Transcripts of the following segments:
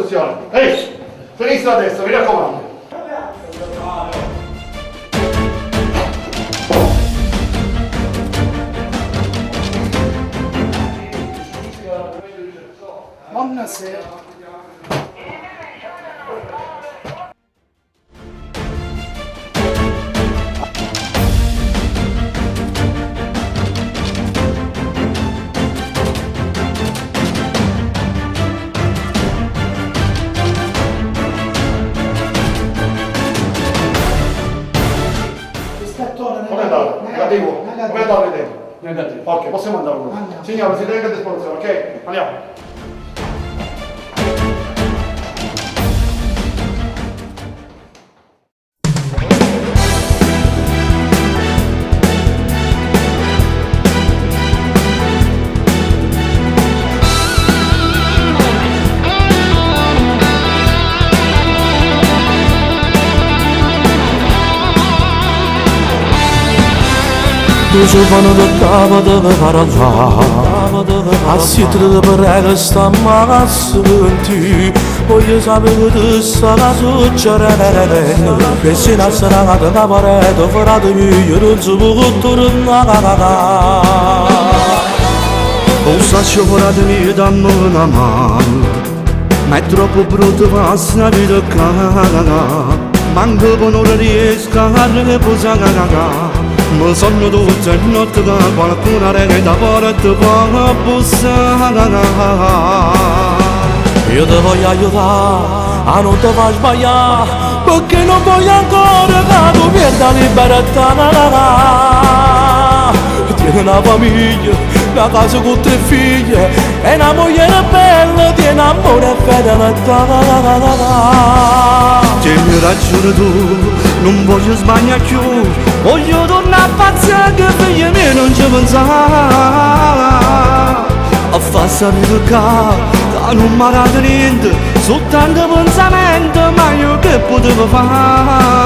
posizione. Ehi, sinistra a destra, mi raccomando. Buonasera. Come è andato? Negativo? Come è andato a vedere? Negativo. Ok, possiamo andare ora. Andiamo. Signore, si tenga a disposizione, ok? Andiamo. Tu giovane da capo dove parla, a sitere per regole sta massenti, voglio sapere che tu stai succedendo, che se non sarà la caparetta, farà di mio, non si può tornare. O saccio farà di mio, dammi una mano, ma è troppo brutto passa la vita cara, manco che non riesco a riposare. Ma sono tutte le notti che qualcuno rega da porta può bussare. Io ti voglio aiutare, a non ti far sbagliare, perché non voglio ancora che tu perda libertà. Tieni una famiglia, una casa con 3 figlie, e una moglie bella, tieni amore e fedeltà. Tieni ragione tu, non voglio sbagliare più, voglio tornare a pazzare che figli miei non ci pensare. A far sapere che non mi ha dato niente, soltanto pensamento, ma io che potevo fare?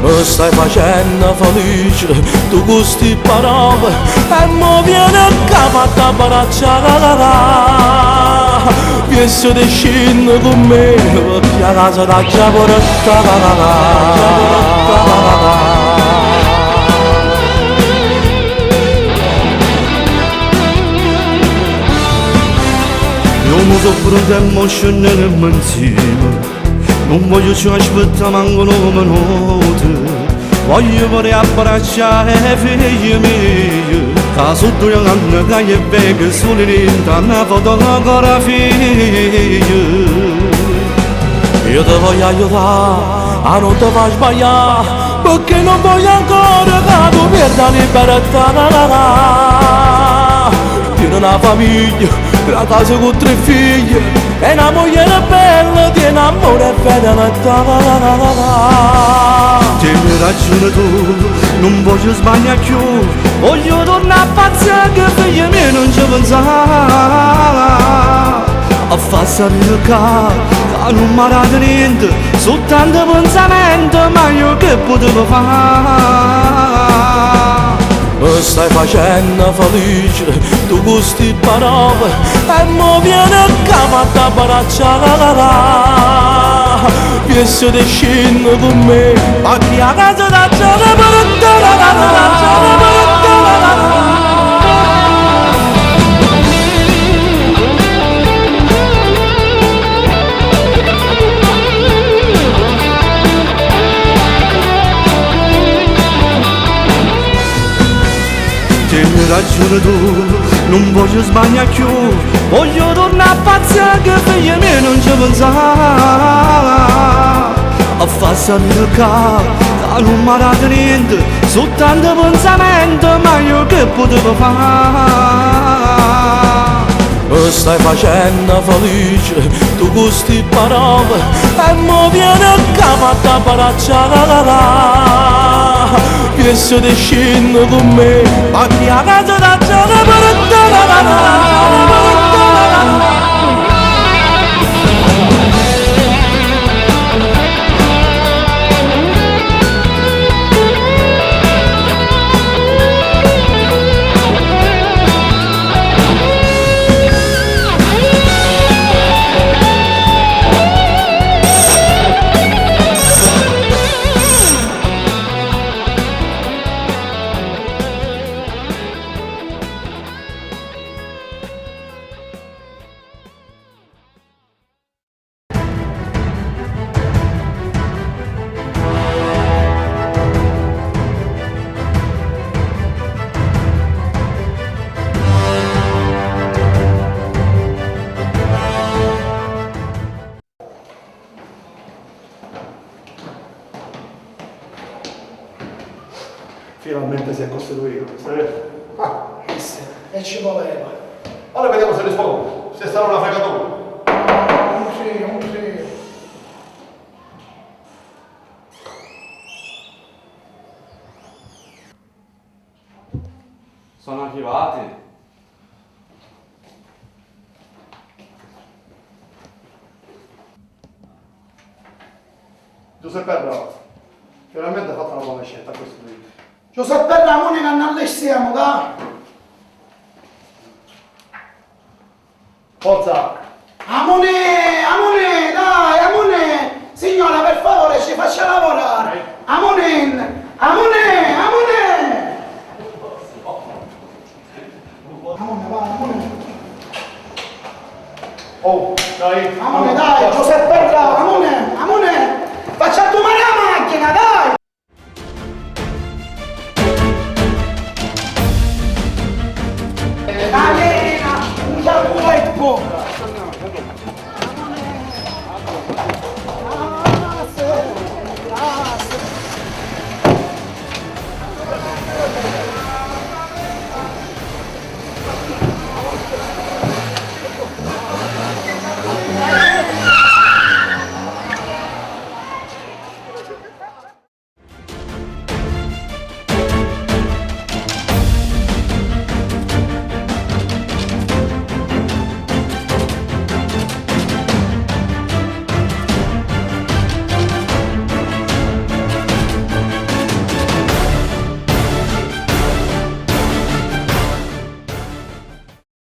Mi stai facendo felice, tu queste parole, e mo viene a capo a abbracciare. Penso di scendere con me, perché a casa da già portata. Io mi soffro e mo scendere insieme, non voglio ci aspettare manco 1 minuto, voglio pure abbracciare i figli miei, che sotto gli anni che gli becchi solo in una fotografia. Io ti voglio aiutare, a non ti far sbagliare, perché non voglio ancora che tu perda libertà. Tieni una famiglia, una casa con 3 figlie, e una moglie bella, tieni amore e fedeltà. Tieni ragione tu, non voglio sbagliare più, voglio tornare a pazzare che figli miei non ci pensare. A far sapere che non mi ha dato niente, soltanto pensamento, ma io che potevo fare? Mi stai facendo felice, tu queste parole, e mo viene a capo a abbracciare. Penso di scendere con me, perché a casa da già Tieni ragione tu, non voglio sbagliare più, voglio tornare a pazzare che figli miei non ci pensare. A far sapere che non mi ha dato niente, soltanto pensamento, ma io che potevo fare? Mi stai facendo felice, tu queste parole, e mo viene a capo a abbracciare. Penso di scendere con me, perché a casa da già Finalmente si è costituito, stai vedendo? Ah, E ci voleva. allora vediamo se rispondo, se sarà una fregatura. Non sì. Sono arrivati. Giuseppe è bravo. Finalmente ha fatto una buona scelta a questo punto. Giuseppe Ramone che non allestiamo, da? Forza! Amone, dai, Amone! Signora, per favore, ci faccia lavorare! Amone! Amone, vai, Amone! Oh, dai! Amone, dai, Giuseppe